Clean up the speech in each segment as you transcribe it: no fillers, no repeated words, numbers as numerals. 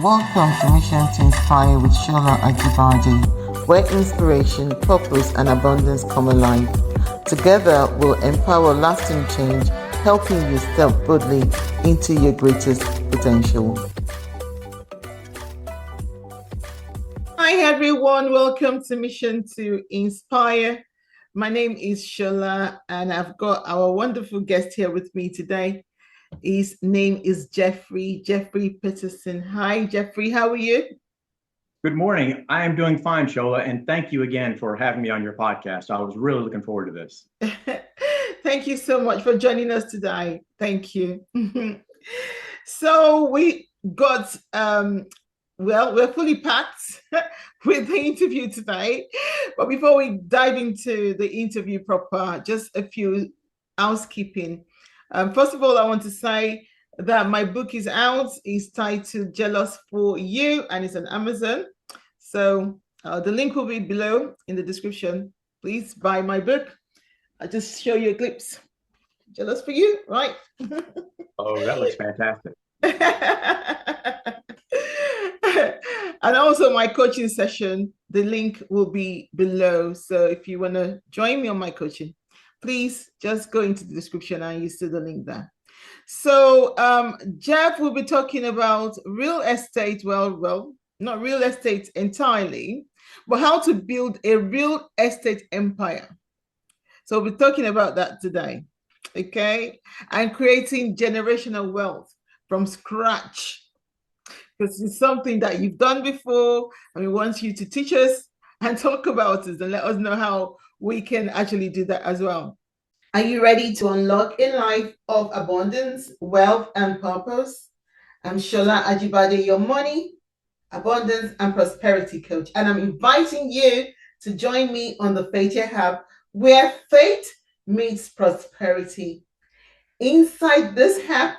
Welcome to Mission to Inspire with Sha Agivadi, where inspiration, purpose, and abundance come alive. Together, we'll empower lasting change, helping you step boldly into your greatest potential. Hi, everyone. Welcome to Mission to Inspire. My name is Shola, and I've got our wonderful guest here with me today. His name is Jeffrey Peterson. Hi, Jeffrey. How are you? Good morning. I am doing fine, Shola, and thank you again for having me on your podcast. I was really looking forward to this. Thank you so much for joining us today. Thank you. So we got we're fully packed with the interview today. But before we dive into the interview proper, just a few housekeeping. First of all, I want to say that my book is out. It's titled Jealous for You, and it's on Amazon. So the link will be below in the description. Please buy my book. I'll just show you a glimpse. Jealous for You, right? Oh, that looks fantastic. And also my coaching session, the link will be below. So if you want to join me on my coaching, please just go into the description and you see the link there. So Jeff will be talking about real estate. Well, not real estate entirely, but how to build a real estate empire. So we'll be talking about that today. Okay. And creating generational wealth from scratch. Because it's something that you've done before, and we want you to teach us and talk about it and let us know how we can actually do that as well. Are you ready to unlock a life of abundance, wealth, and purpose? I'm Sha Agivadi, your money, abundance, and prosperity coach, and I'm inviting you to join me on the Faith Hub, where faith meets prosperity. Inside this hub,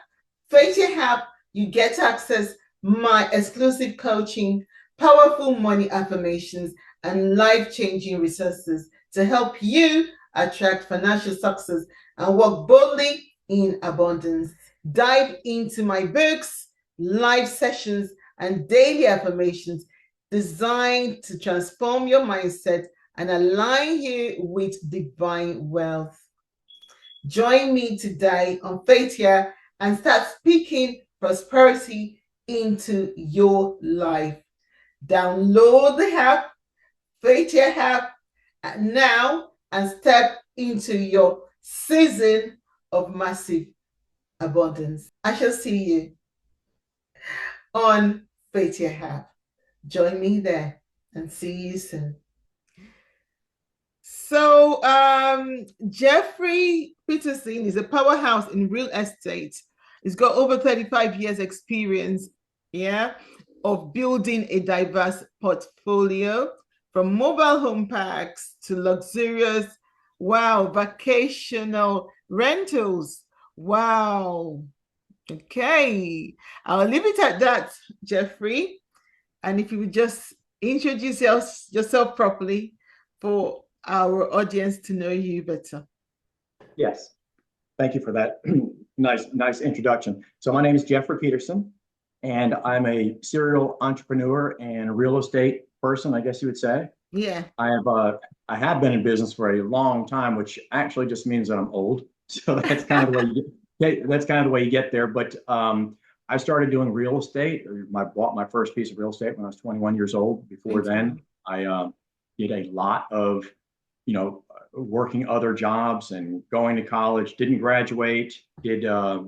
Faith Hub, you get access my exclusive coaching, powerful money affirmations, and life-changing resources to help you attract financial success and walk boldly in abundance. Dive into my books, live sessions, and daily affirmations designed to transform your mindset and align you with divine wealth. Join me today on Faith Here and start speaking prosperity into your life. Download the app, Faith Here app, now and step into your season of massive abundance. I shall see you on Faith Here app. Join me there and see you soon. So Jeffrey Peterson is a powerhouse in real estate. He's got over 35 years experience of building a diverse portfolio, from mobile home parks to luxurious, vacational rentals. Wow. Okay. I'll leave it at that, Jeffrey. And if you would just introduce yourself properly for our audience to know you better. Yes. Thank you for that nice introduction. So my name is Jeffrey Peterson, and I'm a serial entrepreneur and real estate person, I guess you would say. Yeah. I have been in business for a long time, which actually just means that I'm old. So that's kind of the way you get there. But I started doing real estate. I bought my first piece of real estate when I was 21 years old. Before then, I did a lot of working other jobs and going to college. Didn't graduate. Did a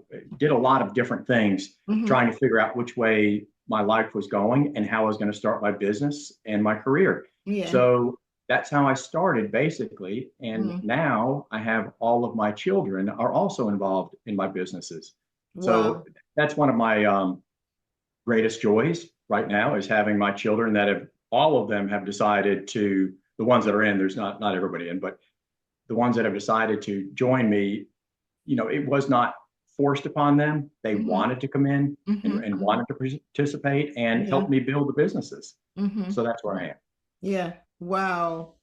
lot of different things, trying to figure out which way my life was going and how I was going to start my business and my career. Yeah. So that's how I started, basically. And now I have all of my children are also involved in my businesses. Wow. So that's one of my greatest joys right now, is having my children that all of them have decided to. The ones that are in, there's not everybody in, but the ones that have decided to join me, it was not forced upon them. They wanted to come in and wanted to participate and help me build the businesses. So that's where I am. Yeah. Wow.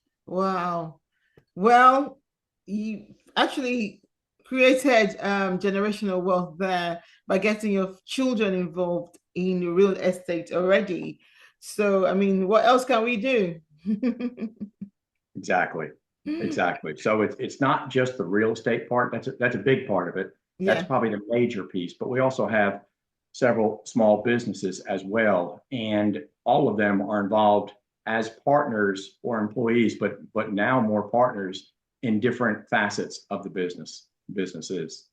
Well, you actually created generational wealth there by getting your children involved in real estate already. So, I mean, what else can we do? Exactly. Exactly. So it's not just the real estate part. That's a big part of it. That's Yeah. probably the major piece. But we also have several small businesses as well, and all of them are involved as partners or employees, but now more partners in different facets of the businesses.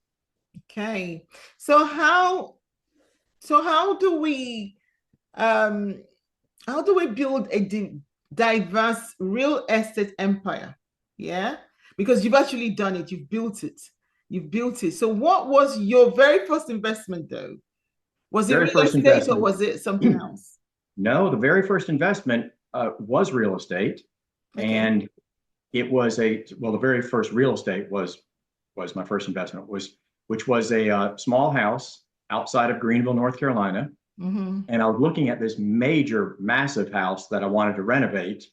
Okay. So how do we um how do we build a diverse real estate empire? Yeah, because you've actually done it, you've built it. You've built it. So what was your very first investment though? Was it Very real first estate or investment. was it something else? No, the very first investment was real estate, Okay. and it was the very first real estate was my first investment was which was a small house outside of Greenville, North Carolina, Mm-hmm. and I was looking at this major, massive house that I wanted to renovate,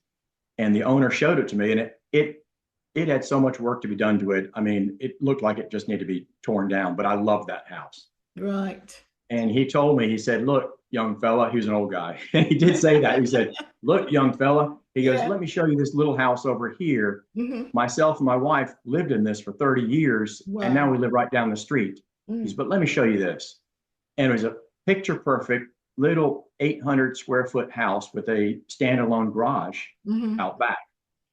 and the owner showed it to me, and it had so much work to be done to it. I mean, it looked like it just needed to be torn down, but I loved that house. Right. And he told me, he said, "Look, young fella," he was an old guy, and he did say that. He said, "Look, young fella," he goes, Yeah. "let me show you this little house over here. Mm-hmm. Myself and my wife lived in this for 30 years, and now Wow. we live right down the street." He said, Mm. "But let me show you this." And it was a picture perfect little 800 square foot house with a standalone garage Mm-hmm. out back.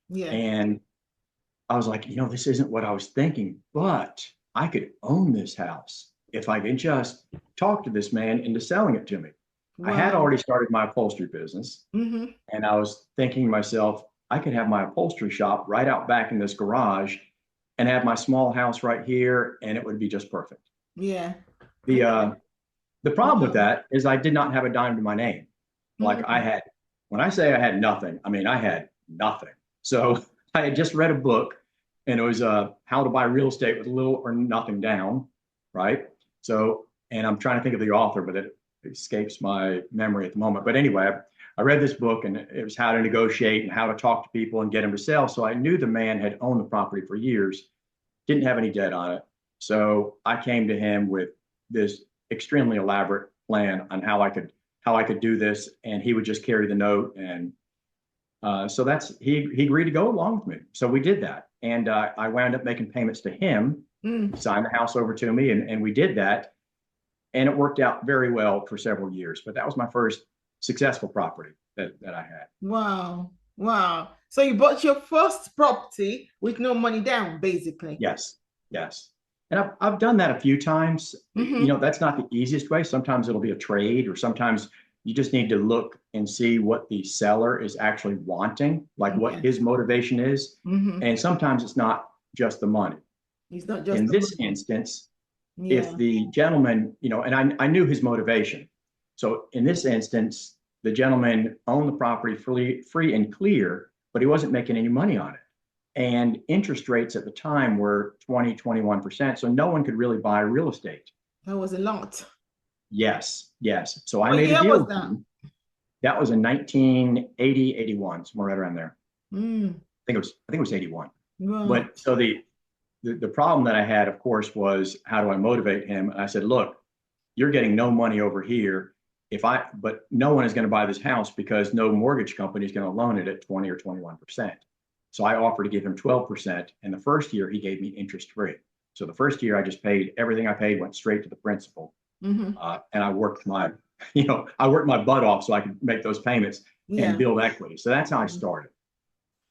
Yeah. And I was like, this isn't what I was thinking, but I could own this house if I could just talk to this man into selling it to me. I had Wow. already started my upholstery business, Mm-hmm. and I was thinking to myself, I could have my upholstery shop right out back in this garage and have my small house right here, and it would be just perfect. Yeah. The Okay. uh, the problem with Wow. that is I did not have a dime to my name. Like I Mm. had, when I say I had nothing, I mean I had nothing. So I had just read a book, and it was How to Buy Real Estate with Little or Nothing Down, right? So, and I'm trying to think of the author, but it escapes my memory at the moment. But anyway, I read this book, and it was how to negotiate and how to talk to people and get them to sell. So I knew the man had owned the property for years, didn't have any debt on it. So I came to him with this extremely elaborate plan on how I could do this, and he would just carry the note. And so that's he agreed to go along with me. So we did that, and I wound up making payments to him. Mm. He signed the house over to me, and we did that, and it worked out very well for several years. But that was my first successful property that I had. Wow. Wow. So you bought your first property with no money down, basically. Yes, yes. And I've done that a few times. Mm-hmm. That's not the easiest way. Sometimes it'll be a trade, or sometimes you just need to look and see what the seller is actually wanting, like what Yeah. his motivation is. Mm-hmm. And sometimes it's not just the money. It's not just In the this money. instance, if Yeah. the gentleman, and I knew his motivation. So in this instance, the gentleman owned the property free and clear, but he wasn't making any money on it. And interest rates at the time were 20, 21%. So no one could really buy real estate. That was a lot. Yes, yes. So I What made a year deal was with that? him. That was in 1980, 81, somewhere right around there. Mm. I think it was 81. Right. But so the problem that I had, of course, was how do I motivate him? And I said, look, you're getting no money over here. But no one is going to buy this house because no mortgage company is going to loan it at 20 or 21%. So I offered to give him 12%. And the first year he gave me interest free. So the first year I just paid everything I paid went straight to the principal. Mm-hmm. And I worked my butt off so I could make those payments and Yeah. build equity. So that's how I started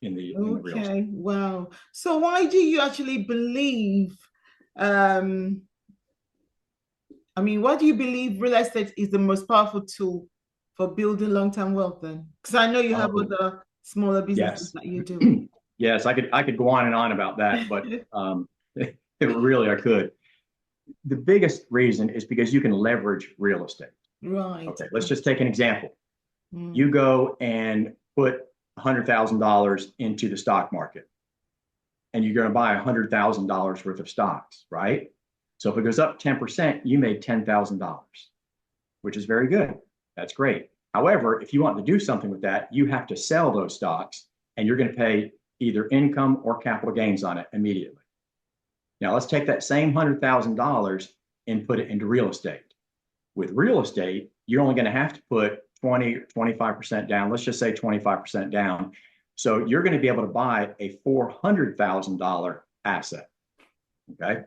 in the real estate. Okay. Wow. So why do you actually believe, um, why do you believe real estate is the most powerful tool for building long-term wealth then? Because I know you have Oh, other smaller businesses yes. that you're doing. Yes, I could go on and on about that, but really I could. The biggest reason is because you can leverage real estate. Right. Okay, let's just take an example. Mm. You go and put $100,000 into the stock market, and you're going to buy $100,000 worth of stocks, right? So if it goes up 10%, you made $10,000, which is very good. That's great. However, if you want to do something with that, you have to sell those stocks, and you're going to pay either income or capital gains on it immediately. Now let's take that same $100,000 and put it into real estate. With real estate, you're only going to have to put 20 or 25% down. Let's just say 25% down. So you're going to be able to buy a $400,000 asset, okay,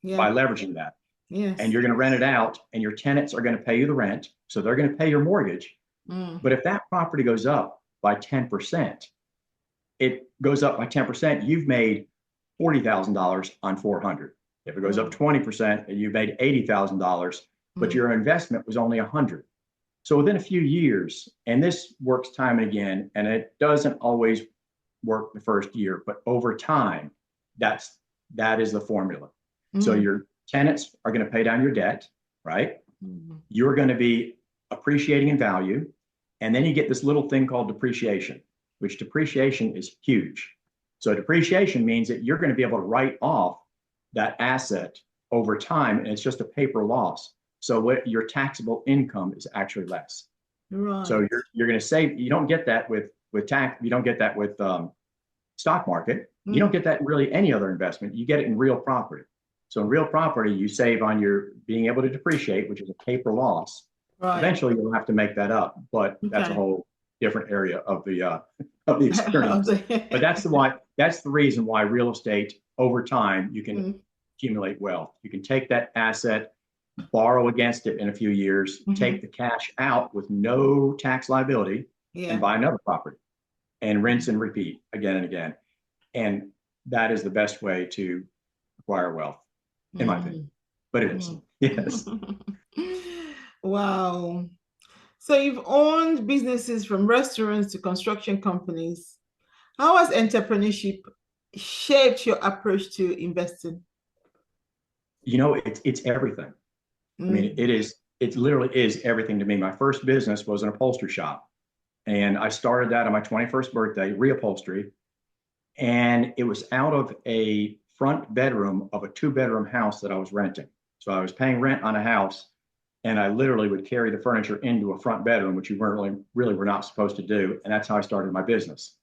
Yeah. by leveraging that. Yes. And you're going to rent it out, and your tenants are going to pay you the rent. So they're going to pay your mortgage. But if that property goes up by 10%, it goes up by 10%, you've made $40,000 on 400. If it goes up 20%, you've made $80,000, but your investment was only 100. So within a few years, and this works time and again, and it doesn't always work the first year, but over time, that is the formula. So your tenants are going to pay down your debt, right? You're going to be appreciating in value. And then you get this little thing called depreciation, which depreciation is huge. So depreciation means that you're going to be able to write off that asset over time, and it's just a paper loss. So what your taxable income is actually less. Right. So you're going to save. You don't get that with tax. You don't get that with stock market. You don't get that in really any other investment. You get it in real property. So in real property, you save on your being able to depreciate, which is a paper loss. Right. Eventually, you'll have to make that up, but that's a whole different area of the experience. But that's the reason why real estate over time you can accumulate wealth. You can take that asset, borrow against it in a few years, take the cash out with no tax liability, and buy another property, and rinse and repeat again and again. And that is the best way to acquire wealth, in my opinion. But it is. Yes. Wow. So you've owned businesses from restaurants to construction companies. How has entrepreneurship shaped your approach to investing? You know, it's everything. I mean, it literally is everything to me. My first business was an upholstery shop, and I started that on my 21st birthday, reupholstery. And it was out of a front bedroom of a 2-bedroom house that I was renting. So I was paying rent on a house, and I literally would carry the furniture into a front bedroom, which you weren't really were not supposed to do. And that's how I started my business.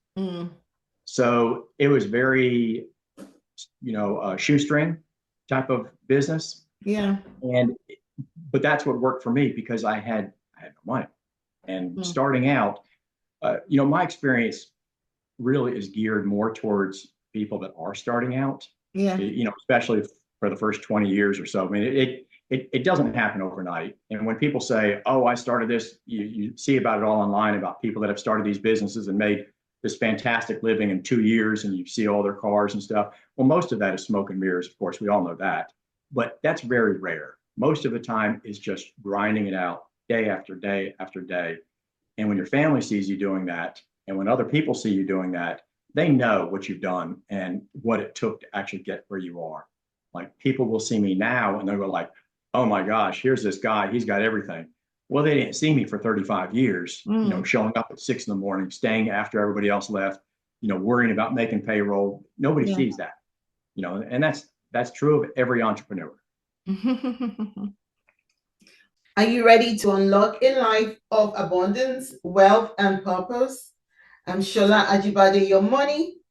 So it was very, shoestring type of business. Yeah. But that's what worked for me because I had no money. And starting out, my experience really is geared more towards people that are starting out. Yeah. Especially for the first 20 years or so. I mean, it doesn't happen overnight. And when people say, "Oh, I started this," you see about it all online about people that have started these businesses and made this fantastic living in 2 years, and you see all their cars and stuff. Well, most of that is smoke and mirrors, of course. We all know that, but that's very rare. Most of the time is just grinding it out day after day after day. And when your family sees you doing that, and when other people see you doing that, they know what you've done and what it took to actually get where you are. Like, people will see me now and they'll go like, "Oh my gosh, here's this guy. He's got everything." Well, they didn't see me for 35 years, showing up at 6 in the morning, staying after everybody else left, worrying about making payroll. Nobody sees that, and that's true of every entrepreneur. Are you ready to unlock a life of abundance, wealth, and purpose? I'm Sha Agivadi, your money,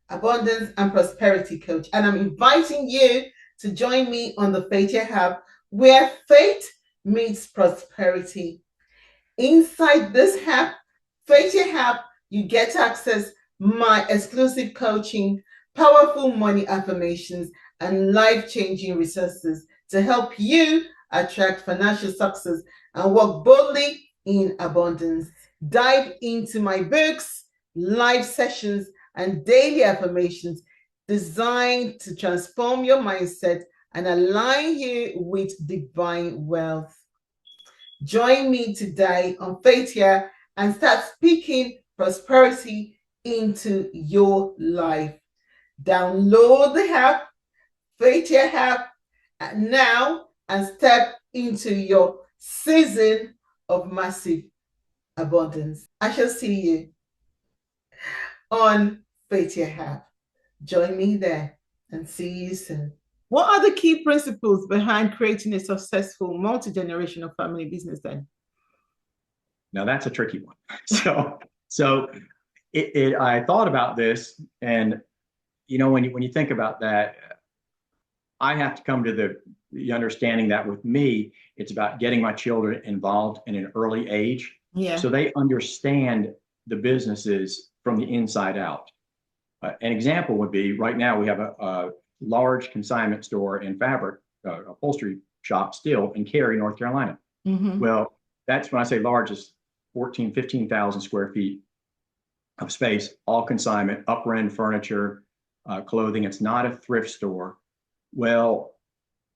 abundance, and prosperity coach, and I'm inviting you to join me on the Faith Hub, where faith meets prosperity. Inside this hub, Faith Hub, you get to access my exclusive coaching, powerful money affirmations, and life-changing resources to help you attract financial success and walk boldly in abundance. Dive into my books, live sessions, and daily affirmations designed to transform your mindset and align you with divine wealth. Join me today on Faith Here and start speaking prosperity into your life. Download the app, Faith Here app, now and step into your season of massive abundance. I shall see you on Faith Here app. Join me there and see you soon. What are the key principles behind creating a successful multi-generational family business then? Now that's a tricky one. So I thought about this, and when you think about that, I have to come to the understanding that with me, it's about getting my children involved in an early age. Yeah. So they understand the businesses from the inside out. An example would be right now we have a large consignment store in fabric, upholstery shop still in Cary, North Carolina. Mm-hmm. Well, that's when I say large is 14, 15,000 square feet of space, all consignment, upper end furniture, clothing. It's not a thrift store. Well,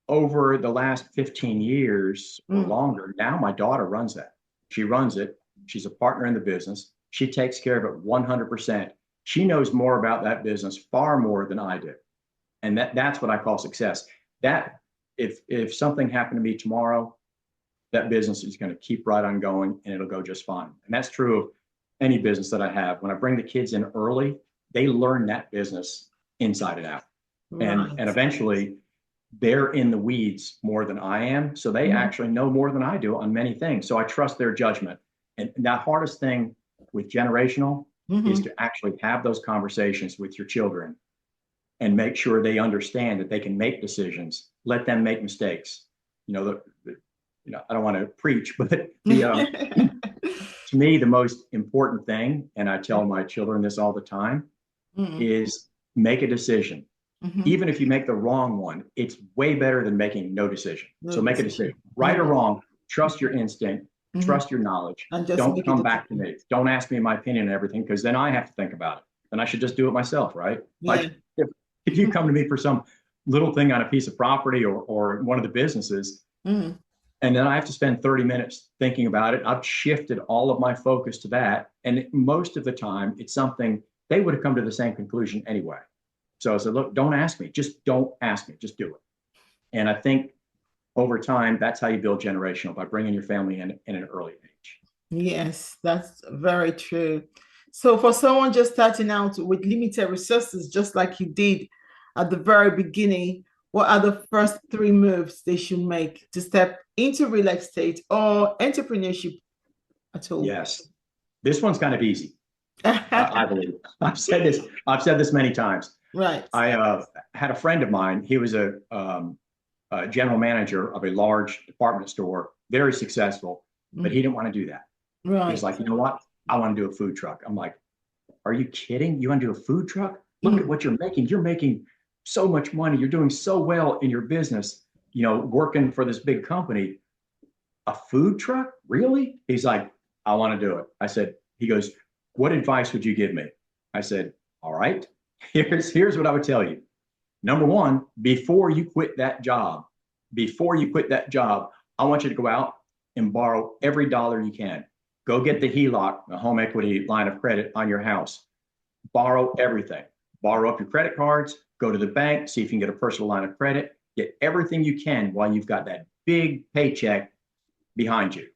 over the last 15 years or longer, now my daughter runs that. She runs it. She's a partner in the business. She takes care of it 100%. She knows more about that business, far more than I do. And that's what I call success. That if something happened to me tomorrow, that business is going to keep right on going and it'll go just fine. And that's true of any business that I have. When I bring the kids in early, they learn that business inside and out. Right. And eventually they're in the weeds more than I am. So they actually know more than I do on many things. So I trust their judgment. And that hardest thing with generational is to actually have those conversations with your children and make sure they understand that they can make decisions, let them make mistakes. I don't want to preach, but to me, the most important thing, and I tell my children this all the time, is make a decision. Even if you make the wrong one, it's way better than making no decision. So make a decision, right or wrong. Trust your instinct, trust your knowledge. Don't come back to me. Don't ask me my opinion and everything, because then I have to think about it. Then I should just do it myself, right? Yeah. Like if you come to me for some little thing on a piece of property or one of the businesses, and then I have to spend 30 minutes thinking about it, I've shifted all of my focus to that. And most of the time, it's something they would have come to the same conclusion anyway. So I said, look, don't ask me. Just don't ask me. Just do it. And I think over time, that's how you build generational, by bringing your family in an early age. Yes, that's very true. So for someone just starting out with limited resources, just like you did at the very beginning, what are the first 3 moves they should make to step into real estate or entrepreneurship at all? Yes, this one's kind of easy. I believe I've said this many times. Right. I had a friend of mine. He was a general manager of a large department store, very successful, but he didn't want to do that. Right. He was like, you know what? I want to do a food truck. I'm like, are you kidding? You want to do a food truck? Look at what you're making. You're making so much money. You're doing so well in your business, working for this big company. A food truck? Really? He's like, I want to do it. I said, he goes, what advice would you give me? I said, all right, here's what I would tell you. Number one, before you quit that job, I want you to go out and borrow every dollar you can. Go get the HELOC, the home equity line of credit on your house. Borrow everything. Borrow up your credit cards, go to the bank, see if you can get a personal line of credit, get everything you can while you've got that big paycheck behind you.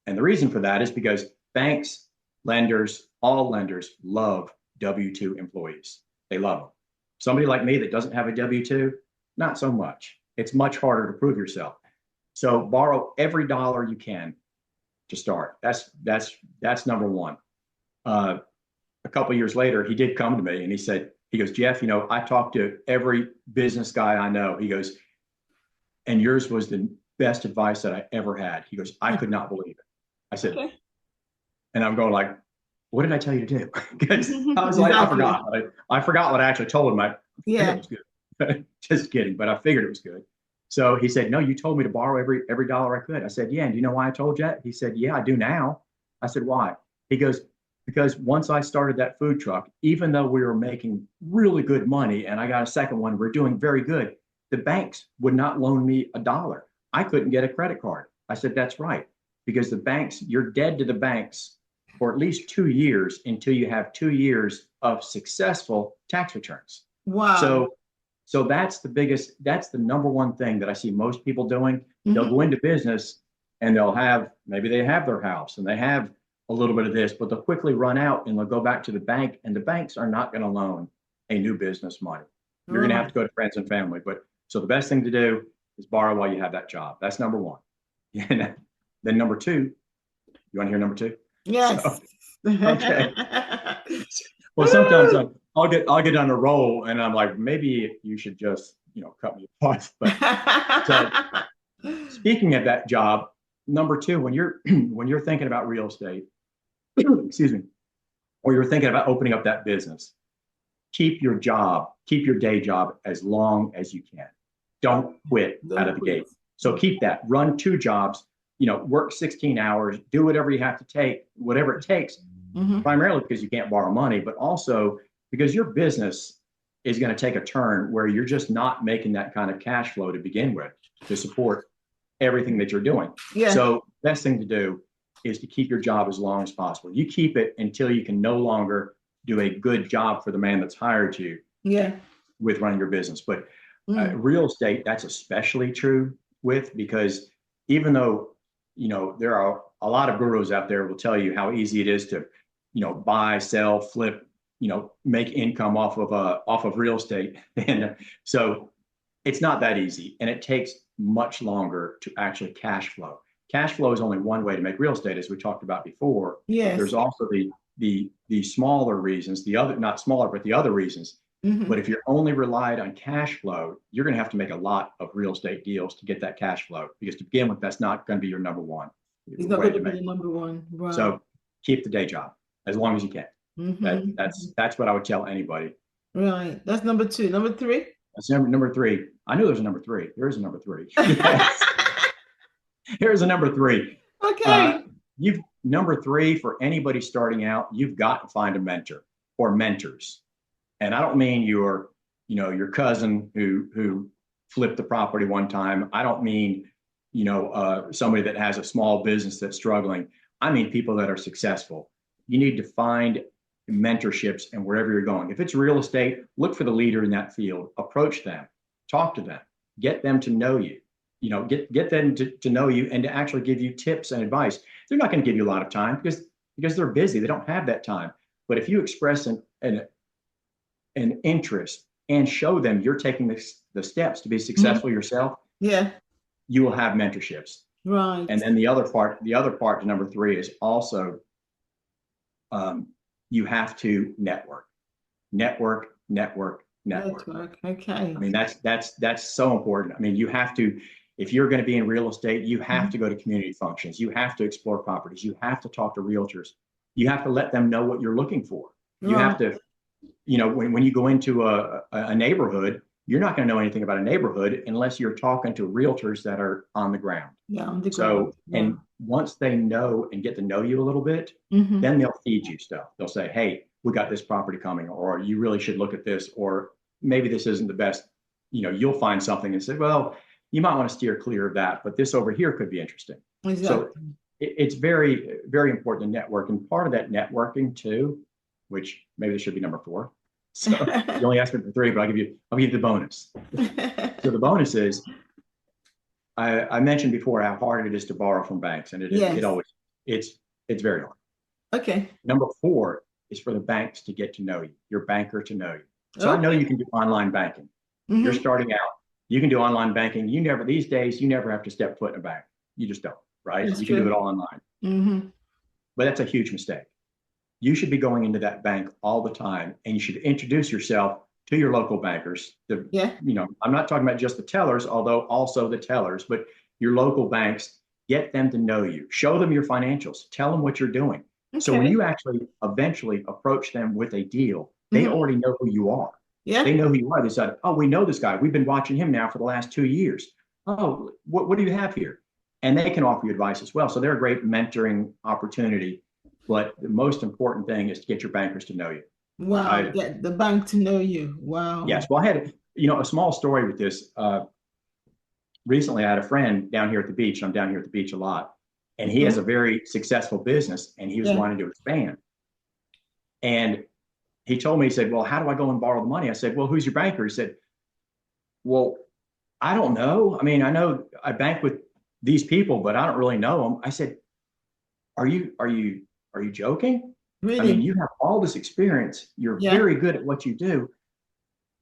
And the reason for that is because banks, lenders, all lenders love W-2 employees. They love them. Somebody like me that doesn't have a W-2, not so much. It's much harder to prove yourself. So borrow every dollar you can to start. That's number one. A couple of years later, he did come to me and he goes, Jeff, I talked to every business guy I know. He goes, and yours was the best advice that I ever had. He goes, I could not believe it. I said, okay. And I'm going like, what did I tell you to do? Because I was like, I forgot what I actually told him. It was good. Just kidding, but I figured it was good. So he said, no, you told me to borrow every dollar I could. I said, yeah. And do you know why I told you that? He said, yeah, I do now. I said, why? He goes, because once I started that food truck, even though we were making really good money and I got a second one, we're doing very good, the banks would not loan me a dollar. I couldn't get a credit card. I said, that's right. Because the banks, you're dead to the banks for at least 2 years until you have 2 years of successful tax returns. Wow. So that's the number one thing that I see most people doing. They'll go into business and maybe they have their house and they have a little bit of this, but they'll quickly run out and they'll go back to the bank, and the banks are not going to loan a new business money. You're going to have to go to friends and family. So the best thing to do is borrow while you have that job. That's number one. And then number two, you want to hear number two? Yes. So, okay. Well, sometimes I'll get on a roll and I'm like, maybe you should just cut me off. But so speaking of that job, number two, when you're when you're thinking about real estate, excuse me, or you're thinking about opening up that business, keep your job, keep your day job as long as you can. Don't quit out of the gate. So keep that. Run two jobs. Work 16 hours. Do whatever you have to take, whatever it takes. Primarily because you can't borrow money, but also because your business is going to take a turn where you're just not making that kind of cash flow to begin with to support everything that you're doing. Yeah. So best thing to do is to keep your job as long as possible. You keep it until you can no longer do a good job for the man that's hired you. Yeah. With running your business. But real estate, that's especially true with, because even though, there are a lot of gurus out there who will tell you how easy it is to, buy, sell, flip, make income off of real estate. And so it's not that easy, and it takes much longer to actually cash flow. Cash flow is only one way to make real estate, as we talked about before. Yes. There's also the smaller reasons, the other, not smaller, but the other reasons. But if you're only relied on cash flow, you're going to have to make a lot of real estate deals to get that cash flow, because to begin with, that's not going to be your number one. It's not going to be your number one. Right. So keep the day job as long as you can. That's what I would tell anybody. Right. That's number two. Number three? That's number three. I knew there's a number three. There is a number three. Yes. Here's a number three. Okay. Number three, for anybody starting out, you've got to find a mentor or mentors. And I don't mean your cousin who flipped the property one time. I don't mean, somebody that has a small business that's struggling. I mean people that are successful. You need to find mentorships and wherever you're going. If it's real estate, look for the leader in that field. Approach them, talk to them, get them to know you. Get them to know you and to actually give you tips and advice. They're not going to give you a lot of time because they're busy. They don't have that time. But if you express an interest and show them you're taking the steps to be successful yourself, yeah, you will have mentorships. Right. And then the other part to number three is also you have to network. Okay. I mean, that's so important. I mean, you have to, if you're going to be in real estate, you have to go to community functions. You have to explore properties. You have to talk to realtors. You have to let them know what you're looking for. You have to, when you go into a neighborhood, you're not going to know anything about a neighborhood unless you're talking to realtors that are on the ground. Yeah, on the ground. And once they know and get to know you a little bit, then they'll feed you stuff. They'll say, hey, we got this property coming, or you really should look at this, or maybe this isn't the best. You'll find something and say, well, you might want to steer clear of that, but this over here could be interesting. Exactly. So it's very, very important to network. And part of that networking too, which maybe this should be number four. So you only asked me for three, but I'll give you the bonus. So the bonus is, I mentioned before how hard it is to borrow from banks, and it's very hard. Okay. Number four is for the banks to get to know you, your banker to know you. So I know you can do online banking. You're starting out. You can do online banking. These days, you never have to step foot in a bank. You just don't, right? You can do it all online. But that's a huge mistake. You should be going into that bank all the time, and you should introduce yourself to your local bankers. I'm not talking about just the tellers, although also the tellers, but your local banks. Get them to know you. Show them your financials. Tell them what you're doing. Okay. So when you actually eventually approach them with a deal, they already know who you are. Yeah. They know who you are. They said, oh, we know this guy. We've been watching him now for the last 2 years. Oh, what do you have here? And they can offer you advice as well. So they're a great mentoring opportunity. But the most important thing is to get your bankers to know you. Wow. Get the bank to know you. Wow. Yes. Well, I had a small story with this. Recently, I had a friend down here at the beach. I'm down here at the beach a lot. And he has a very successful business, and he was wanting to expand. And he told me, he said, well, how do I go and borrow the money? I said, well, who's your banker? He said, well, I don't know. I mean, I know I bank with these people, but I don't really know them. I said, are you joking? Really? I mean, you have all this experience. You're very good at what you do,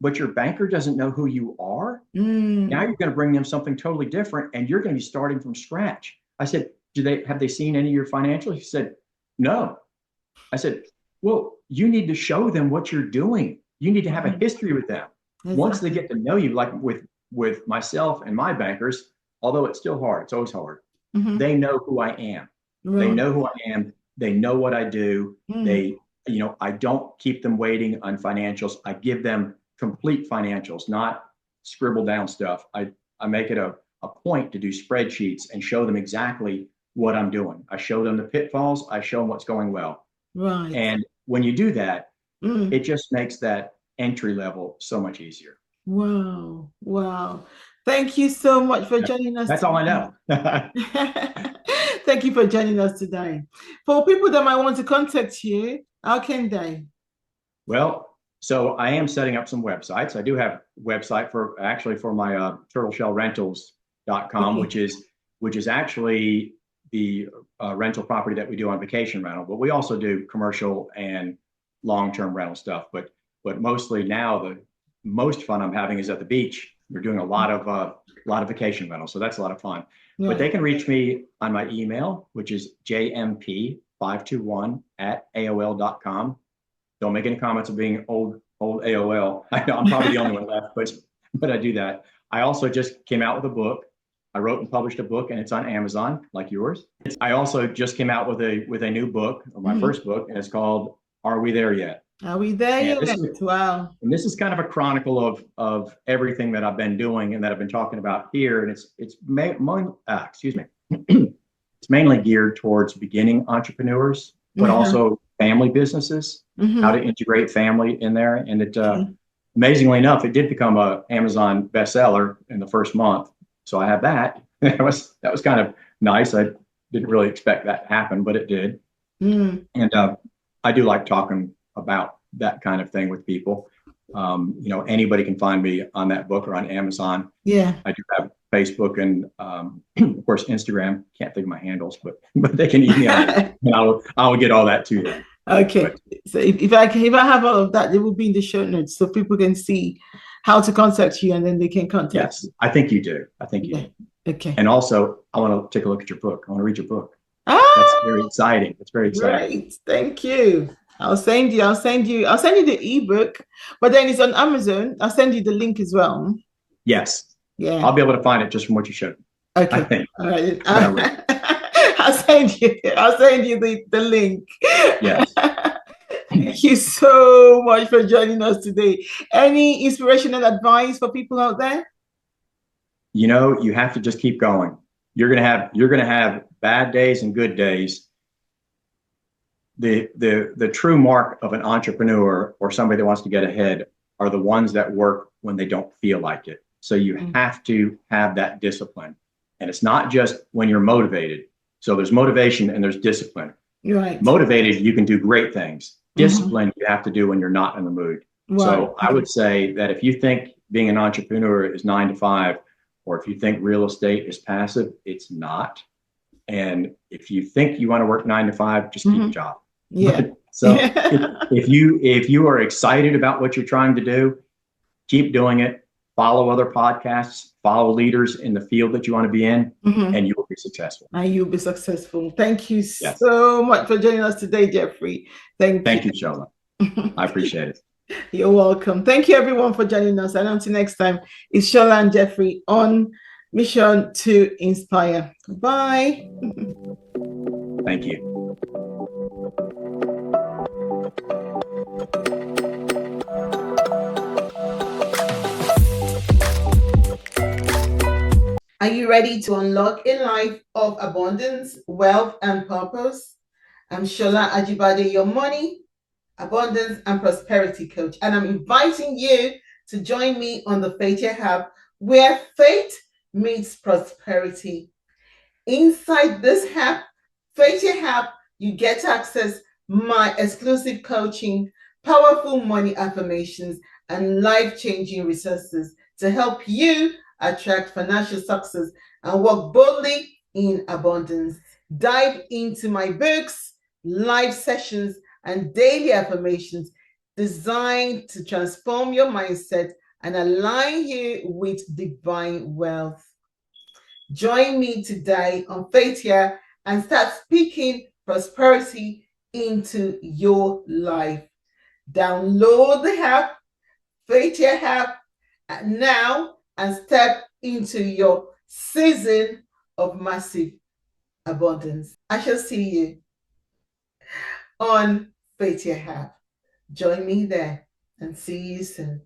but your banker doesn't know who you are. Now you're going to bring them something totally different, and you're going to be starting from scratch. I said, have they seen any of your financials? He said, no. I said, well, you need to show them what you're doing. You need to have a history with them. Once they get to know you, like with myself and my bankers, although it's still hard, it's always hard. They know who I am. They know who I am. They know what I do. They, I don't keep them waiting on financials. I give them complete financials, not scribble down stuff. I make it a point to do spreadsheets and show them exactly what I'm doing. I show them the pitfalls. I show them what's going well. Right. And when you do that, it just makes that entry level so much easier. Wow. Wow. Thank you so much for joining us. That's all I know. Thank you for joining us today. For people that might want to contact you, how can they? Well, so I am setting up some websites. I do have a website for my turtleshellrentals.com, which is actually the rental property that we do on vacation rental, but we also do commercial and long-term rental stuff. But mostly now the most fun I'm having is at the beach. We're doing a lot of vacation rentals, so that's a lot of fun. Right. But they can reach me on my email, which is jmp521@aol.com. Don't make any comments of being old AOL. I'm probably the only one left, but I do that. I also just came out with a book. I wrote and published a book, and it's on Amazon, like yours. I also just came out with a new book, or my first book, and it's called "Are We There Yet?" Are we there yet? Wow! And this is kind of a chronicle of everything that I've been doing and that I've been talking about here, and it's mainly geared towards beginning entrepreneurs, but also family businesses, how to integrate family in there. And it, amazingly enough, it did become an Amazon bestseller in the first month. So I have that. That was kind of nice. I didn't really expect that to happen, but it did. And I do like talking about that kind of thing with people. Anybody can find me on that book or on Amazon. Yeah. I do have Facebook and of course Instagram. Can't think of my handles, but they can email me, and I will get all that to them. Okay. But, so if I have all of that, it will be in the show notes so people can see how to contact you, and then they can contact you. I think you do. I think you do. Okay. And also, I want to take a look at your book. I want to read your book. Ah, that's very exciting. It's very exciting. Great. Thank you. I'll send you the ebook, but then it's on Amazon. I'll send you the link as well. Yes. Yeah. I'll be able to find it just from what you showed me. Okay. I think. All right. I'll send you the link. Yes. Thank you so much for joining us today. Any inspirational advice for people out there? You have to just keep going. You're gonna have bad days and good days. The true mark of an entrepreneur or somebody that wants to get ahead are the ones that work when they don't feel like it. So you have to have that discipline. And it's not just when you're motivated. So there's motivation and there's discipline. Right. Motivated, you can do great things. Discipline, you have to do when you're not in the mood. Right. So I would say that if you think being an entrepreneur is 9 to 5, or if you think real estate is passive, it's not. And if you think you want to work 9 to 5, just keep a job. Yeah. So if you are excited about what you're trying to do, keep doing it. Follow other podcasts, follow leaders in the field that you want to be in, and you will be successful. And you'll be successful. Thank you so much for joining us today, Jeffrey. Thank you, Shola. I appreciate it. You're welcome. Thank you, everyone, for joining us. And until next time, it's Shola and Jeffrey on Mission to Inspire. Bye. Thank you. Are you ready to unlock a life of abundance, wealth, and purpose? I'm Sha Agivadi, your money, abundance, and prosperity coach, and I'm inviting you to join me on the Faithia Hub, where faith meets prosperity. Inside this hub, Faithia Hub, you get to access my exclusive coaching, powerful money affirmations, and life-changing resources to help you attract financial success and walk boldly in abundance. Dive into my books, live sessions, and daily affirmations designed to transform your mindset and align you with divine wealth. Join me today on Faithia and start speaking prosperity into your life. Download the app, Faithia app, now and step into your season of massive abundance. I shall see you on Faith You Have. Join me there and see you soon.